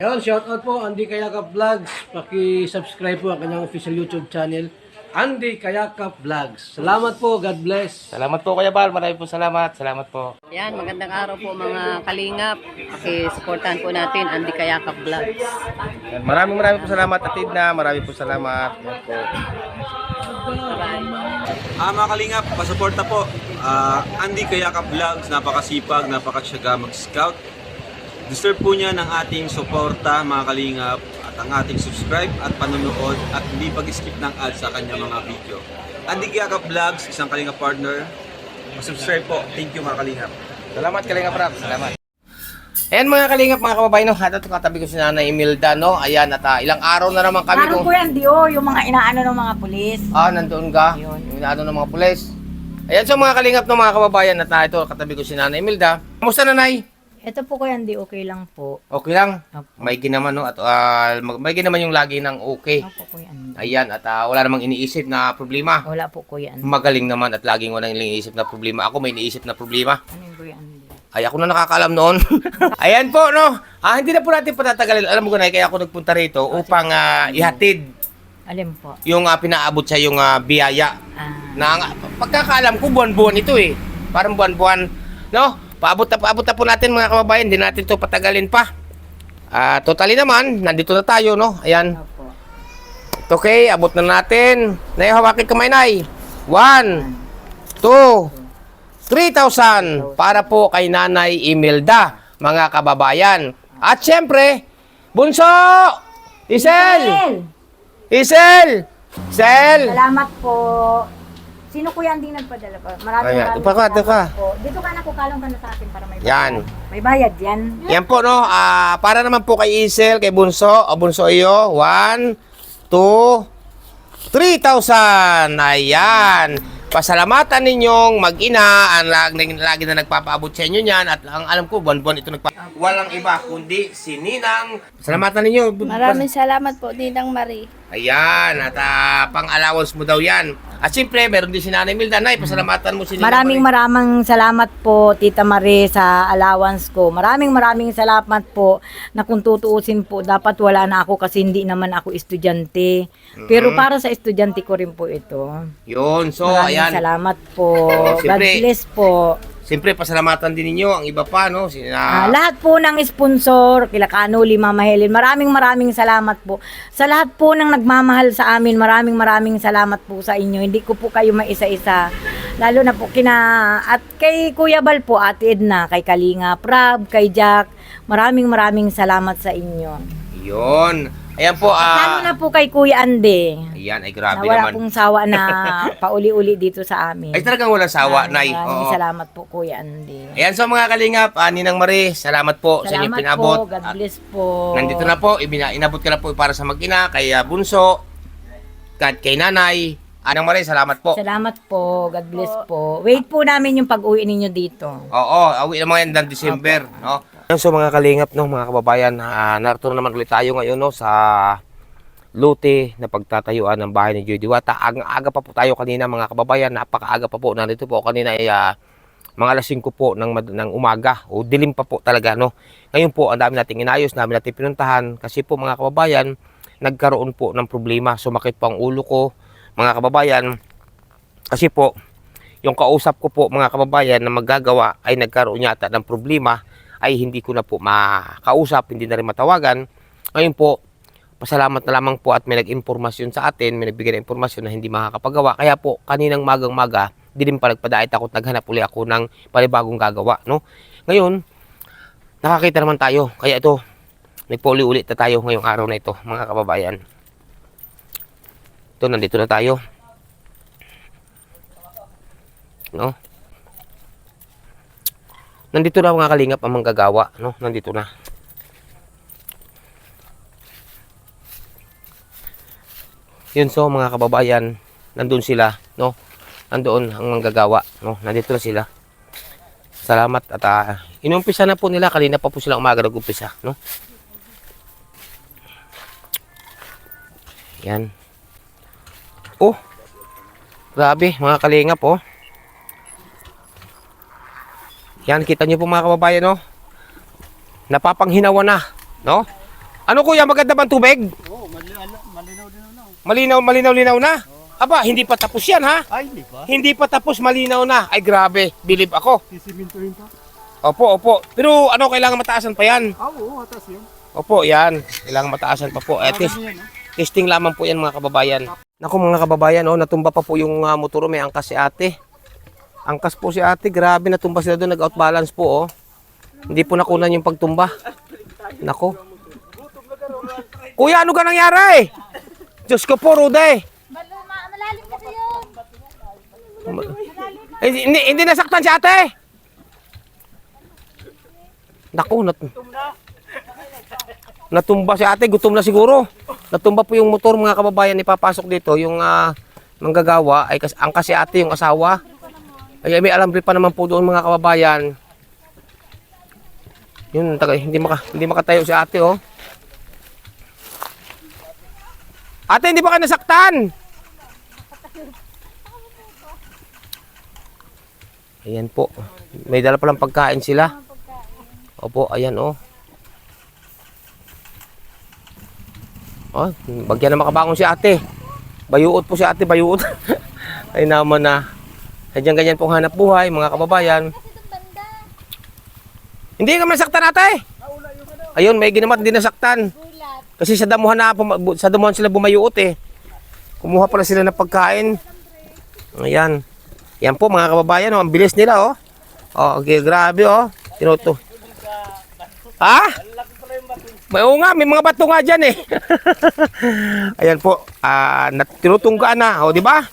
Ayun, shoutout po Andy Kayakap Vlogs. Paki-subscribe po ang kanyang official YouTube channel, Andy Kayakap Vlogs. Salamat po, God bless. Salamat po Kuya Bal, maraming po salamat. Salamat po. Yan, magandang araw po mga kalingap. Paki-supportahan po natin Andy Kayakap Vlogs. Yan, maraming po salamat Atid na, maraming po salamat. Yan po. Mga kalingap, pasuporta po. Andy Kayakap Vlogs, napakasipag, napakasyaga mag-scout. Deserve po niya ng ating suporta mga kalingap at ang ating subscribe at panonood at hindi pag-skip ng ads sa kanya mga video. Andy Kayakap Vlogs, isang kalingap partner. Subscribe po. Thank you mga kalingap. Salamat Kalingap Rap, salamat. Ayan mga kalingap, mga kababayan, no? Hata itong katabi ko si Nanay Imelda, no? Ayan, at ilang araw na naman kami Ano po yan, Dio? Yung mga inaano ng mga pulis. nandoon ka? Yung inaano ng mga pulis. Ayan, so mga kalingap ng mga kababayan, at ito, katabi ko si Nanay Imelda. Kamusta Nanay? Ito po kuya, hindi okay lang po. Okay lang? Opo. May ginaman, no? At may ginaman yung lagi ng okay. Opo kuya. Ayan, at wala namang iniisip na problema. Wala po kuya. Magaling naman at laging walang iniisip na problema. Ako may iniisip na problema. Ano yung kuya? Ay, ako na nakakaalam noon. Ayan po, no? Hindi na po natin patatagalin. Alam mo ko na, kaya ako nagpunta rito upang ihatid Alim po. yung pinaabot sa yung biyaya. Na pagkakaalam ko, buwan-buwan ito eh. Parang buwan-buwan, no? Paabot na po natin mga kababayan. Hindi natin to patagalin pa. Totally naman, nandito na tayo, no? Ayan. Opo. Okay, abot na natin. Hawakin kamay, Nay. 1, 2, 3,000 para po kay Nanay Imelda, mga kababayan. At syempre, Bunso! Isel! Isel! Salamat po. Sino kuya hindi nagpadala pa? Maraming Ito ka. po. Dito ka na kukalong ka na sa akin para may bayad. Yan. May bayad yan. Yan po, no? Para naman po kay Isel, kay Bunso. O Bunso iyo. 1, 2, 3,000. Ayan. Pasalamatan ninyong mag-ina. Ang lagi na nagpapaabot sa inyo niyan. At ang alam ko, buwan-buwan ito walang iba kundi si Ninang. Pasalamatan ninyo. Maraming salamat po, Ninang Marie. Ayan. At pang-allowance mo daw yan. At siyempre, meron din si Nanay Imelda. Nay, pasalamatan mo si Ninang Maraming salamat po, Tita Marie, sa allowance ko. Maraming salamat po na kung tutuusin po, dapat wala na ako kasi hindi naman ako estudyante. Pero para sa estudyante ko rin po ito. Yun. So, Maraming ayan. salamat po. God Siyempre, bless po. Siyempre, pasalamatan din ninyo ang iba pa, no? Lahat po ng sponsor, kila Kanuli, Mama Helen, maraming salamat po. Sa lahat po ng nagmamahal sa amin, maraming salamat po sa inyo. Hindi ko po kayo maisa-isa. Lalo na po at kay Kuya Bal po, Ate Edna, kay Kalinga, Prab, kay Jack. Maraming salamat sa inyo. Yun. Ayan po. Lalo na po kay Kuya Ande. Ayan, ay grabe Na wala naman. pong sawa na pauli-uli dito sa amin. Ay talagang walang sawa, Nay. Maraming Oo. salamat po, Kuya Ande. Ayan, so mga kalingap, Ninang Marie, salamat po sa inyong Salamat pinabot. po, God bless po. Nandito na po, inabot ka na po para sa mag-ina, kay Bunso, kay Nanay. Ninang Marie, salamat po. Salamat po, God bless po. Wait po namin yung pag-uwi ninyo dito. Oo, awi naman yan ng December, no? So mga kalingap, no, mga kababayan, narito na naman ulit tayo ngayon, no, sa lote na pagtatayuan ng bahay ni Joy Diwata. Aga pa po tayo kanina mga kababayan, napakaaga pa po. Nandito po kanina ay mga alas 5 po ng umaga o dilim pa po talaga, no. Ngayon po ang dami nating inayos, dami nating pinuntahan kasi po mga kababayan, nagkaroon po ng problema. Sumakit po ang ulo ko mga kababayan kasi po yung kausap ko po mga kababayan na maggagawa ay nagkaroon yata ng problema ay hindi ko na po makausap, hindi na rin matawagan. Ngayon po, pasalamat na lamang po at may nag-impormasyon sa atin, may nagbigay ng impormasyon na hindi makakapagawa. Kaya po, kaninang magang-maga, di rin pa nagpadait ako at naghanap uli ako ng panibagong gagawa. No? Ngayon, nakakita naman tayo. Kaya ito, nagpauli-ulit na tayo ngayong araw na ito, mga kababayan. Ito, nandito na tayo. No? Nandito na mga kalingap ang manggagawa. No? Nandito na. Yun, so mga kababayan, nandun sila, no? Nandoon ang manggagawa, no? Nandito na sila. Salamat at inumpisa na po nila, kanina pa po sila umaga nag-umpisa, no? Yan. Oh, grabe mga kalingap, oh. Yan, kita nyo po mga kababayan, no? Napapanghinawa na, no? Ano kuya, maganda bang tubig? Malinaw na. Aba, hindi pa tapos yan ha? Ay, hindi pa. Hindi pa tapos, malinaw na. Ay grabe, believe ako. Sisimintuhin pa. Opo. Pero ano, kailangan mataasan pa yan. Oo, atas yun. Opo, yan. Kailangan mataasan pa po. Testing lamang po yan mga kababayan. Naku mga kababayan, oh, natumba pa po yung motor. May angkas si ate. Angkas po si ate. Grabe, natumba sila doon. Nag-out balance po. Oh. Hindi po nakunan yung pagtumba. Naku. Kuya, ano ka nangyari? Diyos ko po, Ruda eh. Malalim kasi yun. Hindi nasaktan si ate. Naku, natumba si ate, gutom na siguro. Natumba po yung motor mga kababayan, ipapasok dito. Yung manggagawa, ay angkas si ate yung asawa. Ay may alambre pa naman po doon mga kababayan. Yun, hindi makatayo si ate oh. Ate, hindi ba kayo nasaktan? Ayan po. May dala palang pagkain sila. Opo, ayan oh. Oh, bagyan na makabangon si ate. Bayuot po si ate, bayuot. Ay naman na. Ganyan pong hanap buhay, mga kababayan. Hindi ka nasaktan ate. Ayun, may ginamat, hindi nasaktan. Kasi sa damuhan sila bumayuot eh. Kumuha pala sila ng pagkain. Ayan. Yan po mga kababayan, oh, ang bilis nila oh. Oh, okay, grabe oh. Tinuto. Ha? Oo nga, may mga bato nga dyan eh. Ayan po, tinutunggaan na, o di ba?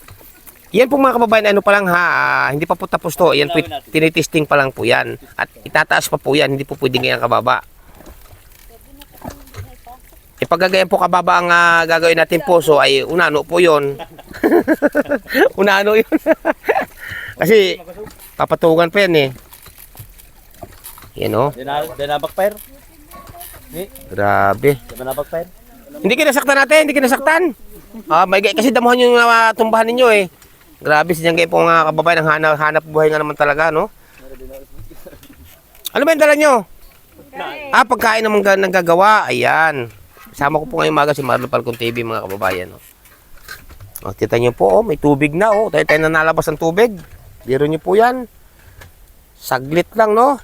Yan po mga kababayan, ano pa lang ha, hindi pa po tapos to. Yan po, tinitesting pa lang po yan. At itataas pa po yan, hindi po pwedeng ganyan kababa. Ipagagayan po kababa ang gagawin natin puso ay unano po yon. Unano yun. Kasi papatungan pa yan eh. Yan o. Dinabakpair? Grabe. Dinabakpair? Hindi kinasaktan natin, hindi kinasaktan. Kasi damuhan yung tumbahan ninyo eh. Grabe, sinyang kayo po mga kababayan, ang hanap buhay nga naman talaga, no? Ano ba yung dala nyo? Pagkain naman nagagawa. Ayan. Kasama ko po ngayong maga si Marlo Falcon TV mga kababayan. O, kita nyo po, may tubig na. Tayo na nalabas ang tubig. Biro nyo po yan. Saglit lang, no?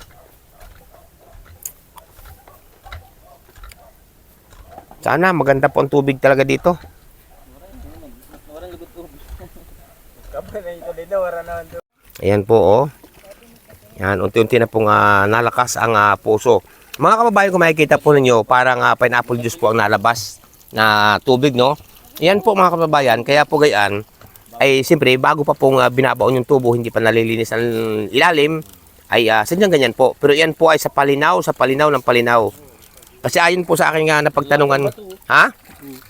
Sana maganda po ang tubig talaga dito. Ayan po, oh. Yan, unti-unti na pong nalakas ang puso. Mga kababayan, kung makikita po ninyo, parang pineapple juice po ang nalabas na tubig, no? Yan po mga kababayan, kaya po gayaan, ay siyempre, bago pa pong binabaon yung tubo, hindi pa nalilinis ang ilalim, ay sadyang ganyan po. Pero yan po ay sa palinaw ng palinaw. Kasi ayon po sa akin nga napagtanungan, ha?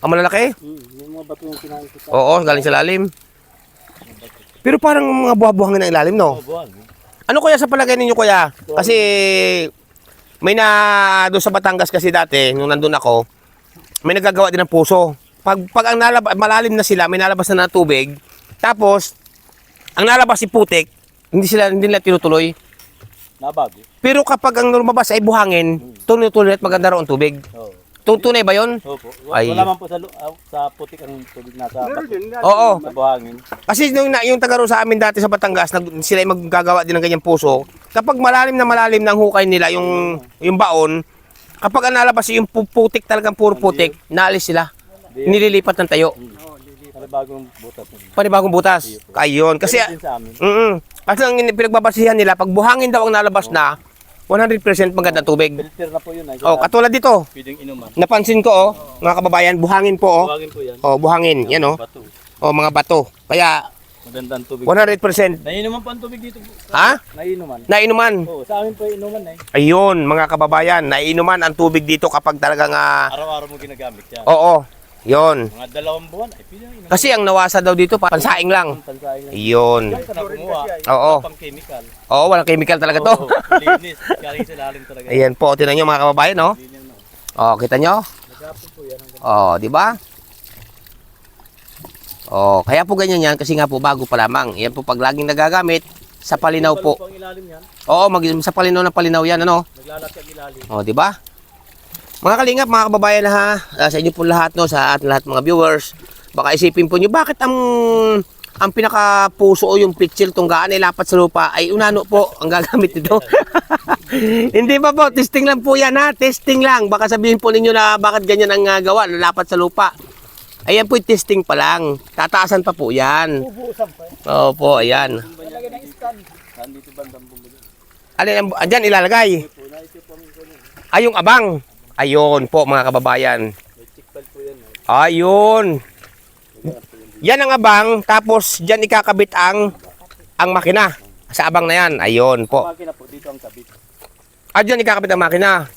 Ang malalaki? Yung mga bato yung kinain ko. Oo, galing sa lalim. Pero parang mga buha-buhangin ng ilalim, no? Ano kaya sa palagay ninyo kuya? Kasi may doon sa Batangas kasi dati, nung nandun ako, may nagagawa din ng puso. Pag ang malalim na sila, may nalabas na tubig. Tapos, ang nalabas si putik, hindi nila tinutuloy. Nabago. Pero kapag ang lumabas ay buhangin, tuloy-tuloy at maganda raw ang tubig. Oo. Tunay ba yun? Opo. Ay. Wala man po sa putik ang tubig nasa bato. Oo. Sa buhangin. Kasi yung taga sa amin dati sa Batangas, sila ay maggagawa din ng ganyang puso. Kapag malalim ng hukay nila, yung baon, kapag ang nalabas yung putik, talagang puro putik, naalis sila. Nililipat ng tayo. Panibagong butas. Panibagong butas. Ayun. Kasi, Din sa amin. kasi ang pinagbabasihan nila, pag buhangin daw ang nalabas na, 100% maganda tubig. Filter na po yun. Oh, katulad dito. Pwedeng inuman. Napansin ko, mga kababayan, buhangin po, oh. Buhangin po yan. Oh, buhangin. Yan, oh. Bato. Oh, mga bato. Kaya, Maganda ang tubig. 100%. Nainuman po ang tubig dito. Ha? Nainuman. Nainuman. Oo, sa amin po inuman eh. Ayun, mga kababayan, nainuman ang tubig dito kapag talagang, Araw-araw mo ginagamit yan. oo, yun. Mga 2 buwan ay pwede inuman. Kasi ang nawasa daw dito, pansaing lang. Pansayang lang. Ayun. Diyan ka na kumuha. Oo. Pang chemical. Oo, walang chemical talaga to. Oo, linis. Galing sa lalim talaga. Ayan po, tinan nyo mga kababayan, no? Linis na. Oh, kita nyo? Nagapon po yan. Oh, di ba? Oh, kaya po ganyan yan kasi nga po bago pa lamang. Yan po pag laging nagagamit sa palinaw po. Pang ilalim yan. Oo, sa palinaw yan, ano? Naglalat ang ilalim. Oh, di ba? Mga kalingap, mga kababayan ha, sa inyo po lahat, no, sa ating lahat mga viewers, baka isipin po nyo, bakit ang pinaka-puso o yung pitchil tunggaan ay lapat sa lupa ay unano po ang gagamit nito. Hindi pa po, testing lang po yan ha, testing lang. Baka sabihin po ninyo na bakit ganyan ang gawa, lapat sa lupa. Ayan po yung testing pa lang, tataasan pa po yan. Opo, ayan. Alin, andyan ilalagay. Ay, yung abang. Ayun po mga kababayan. Ayun. Yan ang abang, tapos dyan ikakabit ang makina. Sa abang na yan. Ayun po. Makina po, dito ang kabit. Dyan ikakabit ang makina.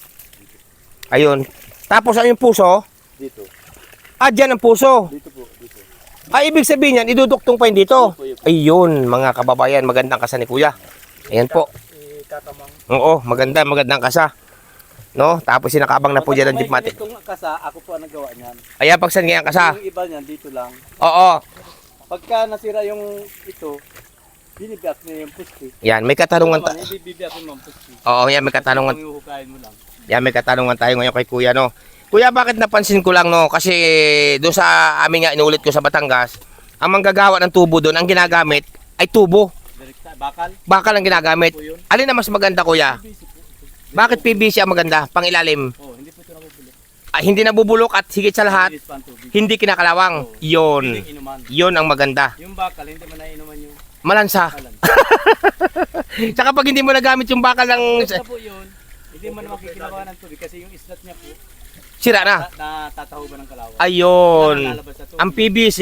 Ayun. Tapos ang yung puso? Dito. Dyan ang puso. Dito po, dito. Ibig sabihin yan, iduduktong pa yun dito. Ayun, mga kababayan, magandang kasa ni Kuya. Ayan po. Oo, magandang kasa. No? Tapos sinakabang na po dyan ang jeepmatic. Itong kasa, ako po ang nagawa niyan. Ayan, pagsan nga ang kasa. Yung iba niyan, dito lang. Oo. Pagka nasira yung ito, binibiyak niya yung pusti. Yan, may katanungan Hindi bibiyak yung pusti. Oo, yan, may katanungan. Ang ihuhukayin mo lang. Yan, may katanungan tayo ngayon kay Kuya, no? Kuya, bakit napansin ko lang, no? Kasi doon sa amin nga, inulit ko sa Batangas, ang manggagawa ng tubo doon, ang ginagamit ay tubo. Direkta, bakal. Bakal ang ginagamit. Alin na mas maganda, Kuya? Bakit PVC ang maganda? Pangilalim. Oh, hindi po ito nabubulok. Hindi nabubulok at higit sa lahat, Linis pa ang tubig. hindi kinakalawang. Yun. Hindi inuman. Yun ang maganda. Yung bakal, hindi mo na inuman yung Malansa. kalan. Tsaka pag hindi mo nagamit yung bakal ng Basta po yun, hindi mo na makikinawa ng tubig kasi yung islat niya po, sira na. natatahuban ng kalawang. Ayun. Lalabas sa tubig. Ang PVC,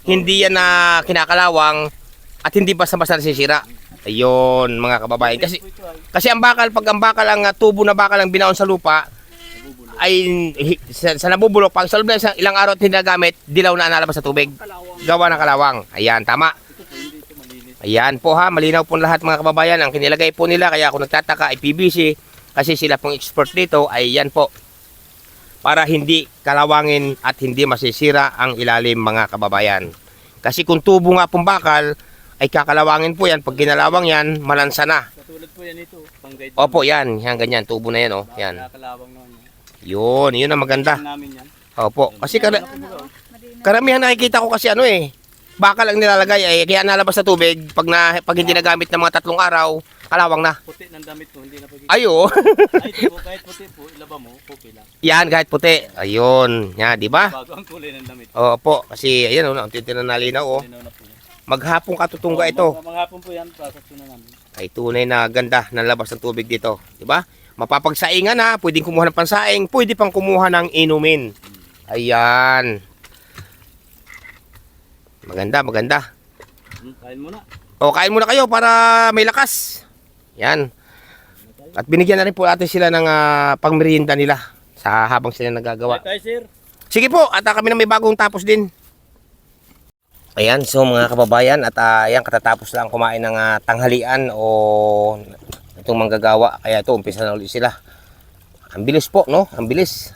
hindi yan na kinakalawang at hindi basta-basta nasisira. Ayun, mga kababayan. Kasi ang bakal, pag ang bakal, ang tubo na bakal ang binaon sa lupa, ay sa nabubulok, pag sa loob na ilang araw at hindi nagamit, dilaw na nalabas sa tubig. Gawa ng kalawang. Ayan, tama. Ayan po ha, malinaw po lahat mga kababayan. Ang kinilagay po nila, kaya ako nagtataka ay PVC, kasi sila pong expert dito, ay yan po. Para hindi kalawangin at hindi masisira ang ilalim mga kababayan. Kasi kung tubo nga pong bakal, ay kakalawangin po yan. Pag ginalawang yan, malansa na. Katulad po yan ito, pang guide. Opo, yan. Yan, ganyan. Tubo na yan, oh. Yan. Nakakalawang naman Yun yan. ang maganda. Namin yan. Opo. Kasi karamihan nakikita ko kasi ano eh. Bakal ang nilalagay ay kaya nalabas sa tubig. Pag hindi nagamit ng mga 3 araw, kalawang na. Puti ng damit mo, hindi na pag Ayo. Ay, ito po, kahit puti po, ilaba mo, okay lang. Yan, kahit puti. Ayun. Yan, di ba? Bago ang kulay ng damit. Opo. Kasi, ayan, oh, unti na nalinaw, oh. Linaw na po. Maghapong katutungga ito. Mga hapon po yan, process ko na namin. Ay tunay na ganda ng labas ng tubig dito. Di ba? Mapapagsaingan na, pwedeng kumuha ng pansaing, pwede pang kumuha ng inumin. Ayan. Maganda. Kain mo na. O, kain muna kayo para may lakas. Yan. At binigyan na rin po natin sila ng pangmerienda nila sa habang sila nagagawa. Tayo, sir. Sige po, at kami na may bagong tapos din. Ayan, so mga kababayan, at ayan, katatapos lang kumain ng tanghalian o itong manggagawa. Kaya ito, umpisa na ulit sila. Ang bilis po, no? Ang bilis.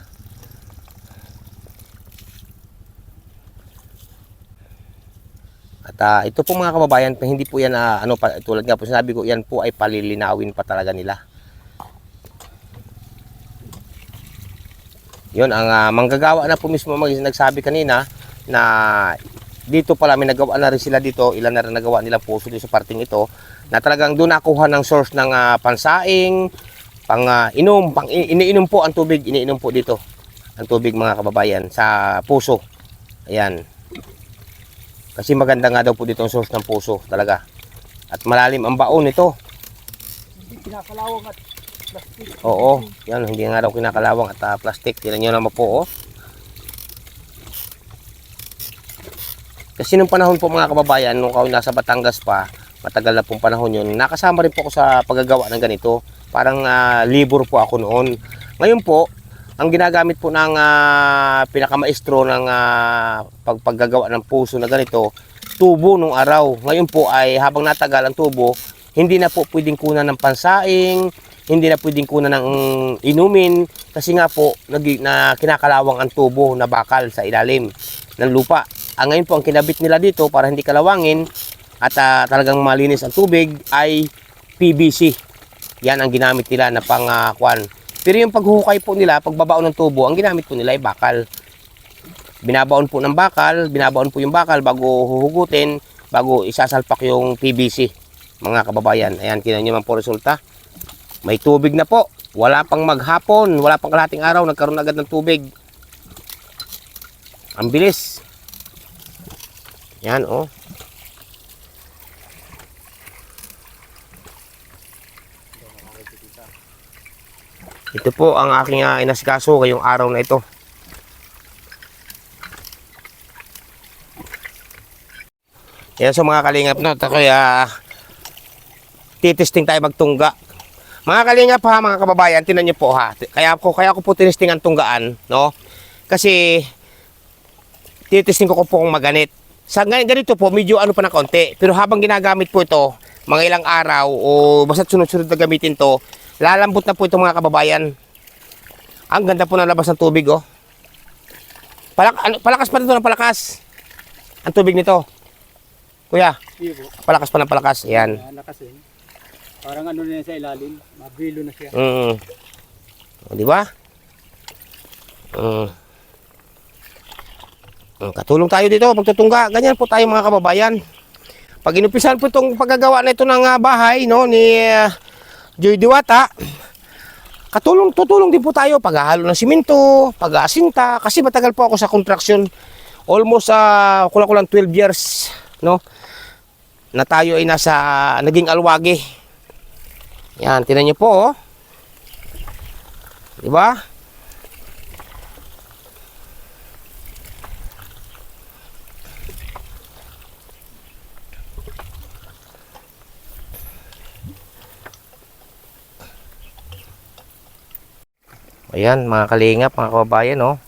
At ito po mga kababayan, hindi po yan, tulad nga po sinabi ko, yan po ay palilinawin pa talaga nila. Yun, ang manggagawa na po mismo nagsabi kanina na dito pala may nagawa na rin sila dito, ilan na rin nagawa nilang puso dito sa parting ito, na talagang doon nakuha ng source ng pansaing, iniinom po ang tubig, iniinom po dito ang tubig mga kababayan sa puso. Ayan. Kasi maganda nga daw po dito ang source ng puso talaga. At malalim ang baon nito. Hindi kinakalawang at plastic. Oo, yan, hindi nga daw kinakalawang at plastic. Tingnan nyo naman po, oh. Kasi nung panahon po mga kababayan, nung ako nasa Batangas pa, matagal na pong panahon yun, nakasama rin po ako sa paggagawa ng ganito. Parang libur po ako noon. Ngayon po, ang ginagamit po ng pinakamaestro ng paggagawa ng puso na ganito, tubo nung araw. Ngayon po ay habang natagal ang tubo, hindi na po pwedeng kunan ng pansaing, hindi na pwedeng kunan ng inumin, kasi nga po na kinakalawang ang tubo na bakal sa ilalim ng lupa. Ngayon po ang kinabit nila dito para hindi kalawangin at talagang malinis ang tubig ay PVC. Yan ang ginamit nila na Pero yung paghuhukay po nila, pagbabaon ng tubo, ang ginamit po nila ay bakal. Binabaon po ng bakal, binabaon po yung bakal bago huhugutin, bago isasalpak yung PVC. Mga kababayan, ayan, tingnan nyo naman po resulta. May tubig na po. Wala pang maghapon, wala pang kalahating araw, nagkaroon agad ng tubig. Ang bilis. Yan, oh. Ito po ang aking inasikaso ngayong araw na ito. Yan, so mga kalingap, no, kaya titesting tayo magtungga. Mga kalingap ha, mga kababayan, tinan niyo po ha. Kaya ko po tinesting ang tunggaan, no? Kasi titesting ko po kung maganit. Sa ganito po, medyo ano pa na konti. Pero habang ginagamit po ito, mga ilang araw o basta sunod-sunod na gamitin to, lalambot na po ito mga kababayan. Ang ganda po ng labas ng tubig, oh. Palakas pa rin ito ng palakas. Ang tubig nito. Kuya, palakas pa ng palakas. Yan. Lakasin. Parang ano na yan sa ilalim. Mabilo na siya. Di ba? Katulong tayo dito, pagtutungga. Ganyan po tayo mga kababayan. Pag inupisan po itong paggagawa na ito ng bahay, no, ni Joy Diwata, tutulong din po tayo paghahalo ng simento, pag-aasinta, kasi matagal po ako sa construction. Almost kulang-kulang 12 years, no, na tayo ay naging alwagi. Yan, tinan niyo po, oh. Di ba? Ayan, mga kalingap, mga kababayan, no.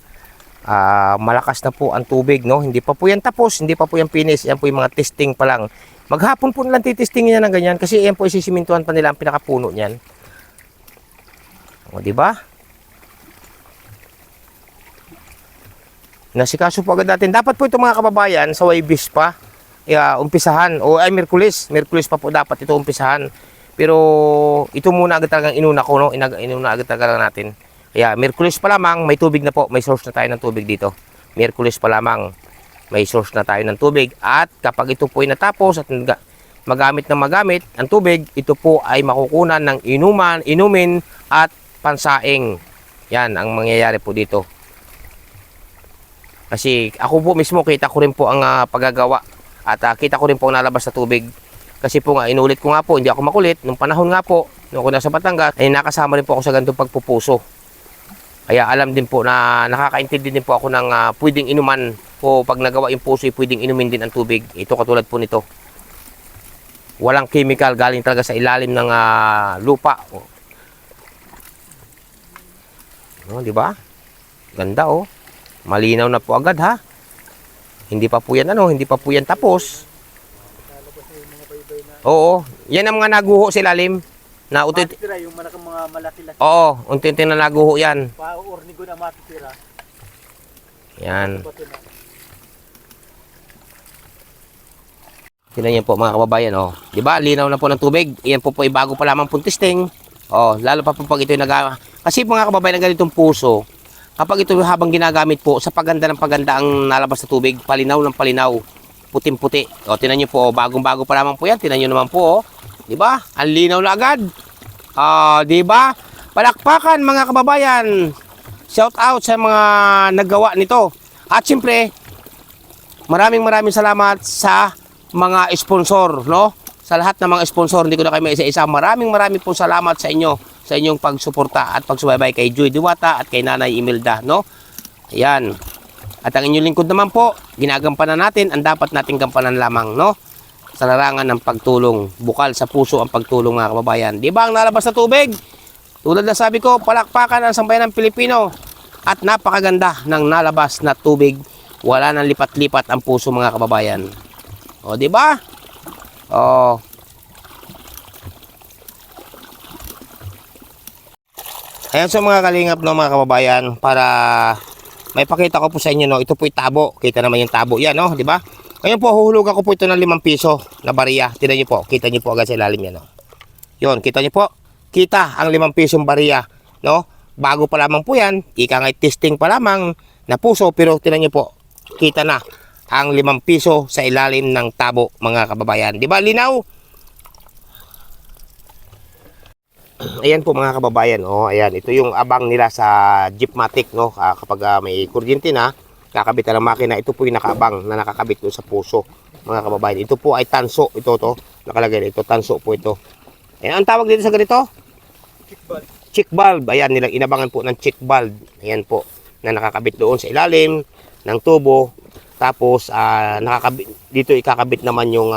Malakas na po ang tubig, no. Hindi pa po yan tapos, hindi pa po yan finish. Yan po yung mga testing pa lang. Maghapon po nilang titestingin yan ng ganyan kasi yan po isisimintuhan pa nila ang pinakapuno niyan. O, di ba? Nasikaso po agad natin. Dapat po ito mga kababayan sa Waybis pa umpisahan o ay Miyerkules pa po dapat ito umpisahan. Pero ito muna agad talagang inuna ko, no. Inuna agad talaga natin. Kaya Miyerkules pa lamang may tubig na po, may source na tayo ng tubig dito. Miyerkules pa lamang may source na tayo ng tubig, at kapag ito po ay natapos at magamit ang tubig, ito po ay makukunan ng inumin at pansaing. Yan ang mangyayari po dito. Kasi ako po mismo, kita ko rin po ang paggagawa at kita ko rin po ang nalabas sa tubig. Kasi po nga, inulit ko nga po, hindi ako makulit. Nung panahon nga po, nung ako nasa Batangas, ay nakasama rin po ako sa ganitong pagpupuso. Kaya alam din po na nakakaintindi din po ako ng pwedeng inuman o pag nagawa yung puso, pwedeng inumin din ang tubig. Ito katulad po nito. Walang chemical, galing talaga sa ilalim ng lupa. Oh, di ba? Ganda, oh. Malinaw na po agad, ha. Hindi pa po yan hindi pa po yan tapos. Oo, yan ang mga naguho sa ilalim. Na Matitira yung mga malaki-laki. Oo, unti-unti na naguho yan. Pa-ornigo na matitira. Yan. Tingnan niyo po mga kababayan, oh. 'Di ba? Linaw na po ng tubig. Iyan po ay bago pa lamang pong testing. Oh, lalo pa po pag ito kasi mga kababayan ng ganitong puso, kapag ito habang ginagamit po sa paganda ng paganda ang nalabas sa tubig, palinaw ng palinaw, puting-puti. Oh, tingnan niyo po, bagong-bago pa lamang po 'yan. Tingnan niyo naman po, oh. 'Di ba? Ang linaw na agad. 'Di ba? Palakpakan mga kababayan. Shout out sa mga naggawa nito. At siyempre, maraming salamat sa mga sponsor, no? Sa lahat ng mga sponsor, hindi ko na kayo may isa-isa. Maraming po salamat sa inyo, sa inyong pagsuporta at pagsubaybay kay Joy Diwata at kay Nanay Imelda, no? Ayan. At ang inyong lingkod naman po, ginagampanan natin ang dapat nating gampanan lamang, no? Sa larangan ng pagtulong, bukal sa puso ang pagtulong mga kababayan. Di ba ang nalabas na tubig? Tulad na sabi ko, palakpakan ang sambayan ng Pilipino at napakaganda ng nalabas na tubig. Wala nang lipat-lipat ang puso mga kababayan. O, di ba? O. Ayan sa mga kalingap, no, mga kababayan, para may pakita ko po sa inyo, no, ito po yung tabo. Kita naman yung tabo yan, no, di ba? Ngayon po, huhulugan ko po ito ng 5 piso na bariya. Tignan niyo po, kita niyo po agad sa ilalim yan, no. Yun, kita niyo po. Kita ang 5 pisong bariya, no? bago pa lamang po yan, ika nga testing pa lamang na puso, pero tinan nyo po, kita na ang 5 piso sa ilalim ng tabo mga kababayan. Di ba linaw? Ayan po mga kababayan, oh, ayan, ito yung abang nila sa Jeepmatic, no? Kapag may kuryente na, kakabit na ng makina, ito po yung nakaabang na nakakabit doon sa puso mga kababayan. Ito po ay tanso, ito to, nakalagay dito, tanso po ito. Ayan, ang tawag dito sa ganito? Check valve. Ayan, nilang inabangan po ng check valve. Ayan po, na nakakabit doon sa ilalim ng tubo. Tapos, nakakabit, dito ikakabit naman yung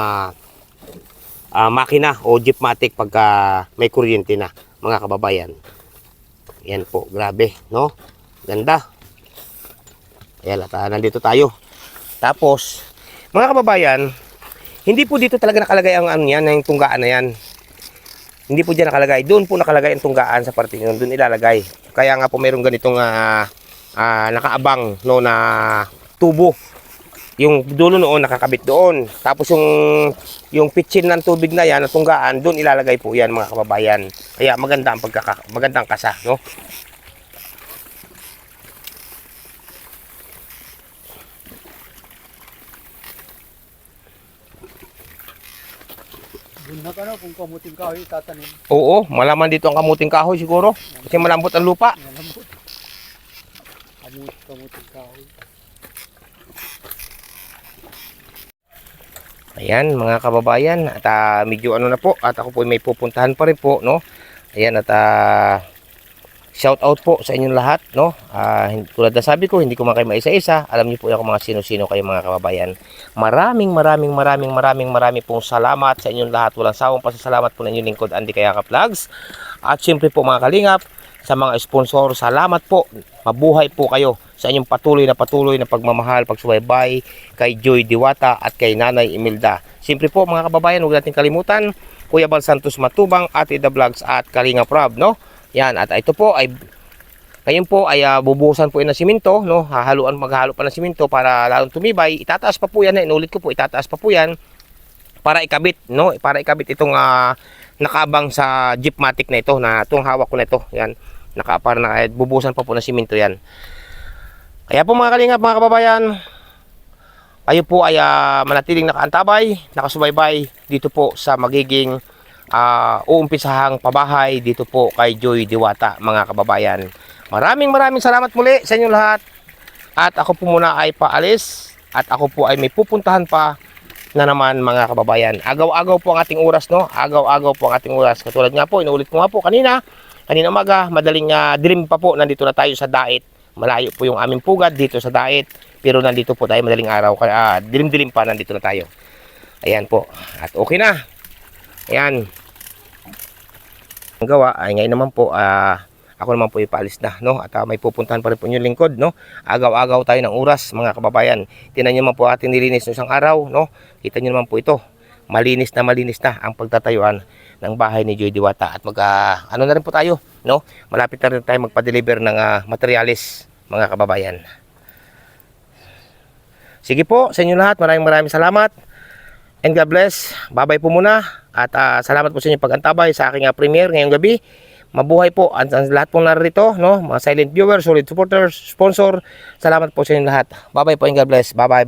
makina o Jeepmatic pagka may kuryente na mga kababayan. Ayan po, grabe, no? Ganda. Ayan, at nandito tayo. Tapos, mga kababayan, hindi po dito talaga nakalagay ang ano yan, yung tunggaan na yan. Hindi po dyan nakalagay. Doon po nakalagay ang tunggaan sa parte yun. Doon ilalagay. Kaya nga po mayroong ganitong nakaabang no, na tubo. Yung dulo noon nakakabit doon. Tapos yung pitchin ng tubig na yan, na tunggaan, doon ilalagay po yan mga kababayan. Kaya maganda ang magandang kasa, no? Bunhak ano, kung kamuting kahoy, tatanim. Oo, malaman dito ang kamuting kahoy siguro. Kasi malambot ang lupa. Kamuting kahoy. Ayan mga kababayan, at medyo ano na po, at ako po may pupuntahan pa rin po, no? Ayan, at shout out po sa inyong lahat, no? Tulad na sabi ko, hindi ko man kayo maisa-isa. Alam niyo po ako mga sino-sino kayo mga kababayan. Maraming pong salamat sa inyong lahat. Walang sawang pasasalamat po ng inyong lingkod, Andy Kayakap Vlogs. At syempre po mga kalingap, sa mga sponsor, salamat po. Mabuhay po kayo sa inyong patuloy na pagmamahal, pagsubaybay kay Joy Diwata at kay Nanay Imelda. Siyempre po mga kababayan, huwag natin kalimutan, Kuya Bal Santos Matubang, Ate The Vlogs at Kalinga Prab, no? Yan, at ito po ay ngayon po ay bubuhusan po yan ng simento, no? Maghahalo pa ng simento para lalong tumibay. Itataas pa po yan, inulit ko po, itataas pa po yan para ikabit, no? Para ikabit itong nakaabang sa Jeepmatic na ito, na itong hawak ko na ito. Yan, bubuhusan pa po ng simento yan. Kaya po mga kalingap, mga kababayan, kayo po ay manatiling nakaantabay, nakasubaybay dito po sa magiging uumpisahang pabahay dito po kay Joy Diwata mga kababayan. Maraming salamat muli sa inyong lahat. At ako po muna ay paalis at ako po ay may pupuntahan pa na naman mga kababayan. Agaw-agaw po ang ating oras, no? Agaw-agaw po ang ating oras. Katulad nga po, inuulit ko nga po kanina umaga, madaling dilim pa po, nandito na tayo sa Dait. Malayo po yung aming pugad dito sa Dait, pero nandito po tayo madaling araw, dilim-dilim pa, nandito na tayo. Ayan po, at okay na. Ayan. Ang gawa ay ngayon naman po, ako naman po ipaalis na, no? At may pupuntahan pa rin po yung lingkod, no? Agaw-agaw tayo ng oras mga kababayan. Tingnan niyo naman po ating nilinis ng isang araw, no? Kita niyo naman po ito. Malinis na ang pagtatayuan ng bahay ni Joy Diwata. At ano na rin po tayo, no? Malapit na rin tayo magpa-deliver ng materialis, mga kababayan. Sige po, sa inyo lahat, maraming salamat. And God bless. Bye-bye po muna. At salamat po sa inyong pag-antabay sa aking premiere ngayong gabi. Mabuhay po ang lahat pong narito, no? Mga silent viewers, solid supporters, sponsor. Salamat po sa inyong lahat. Bye-bye po and God bless. Bye-bye.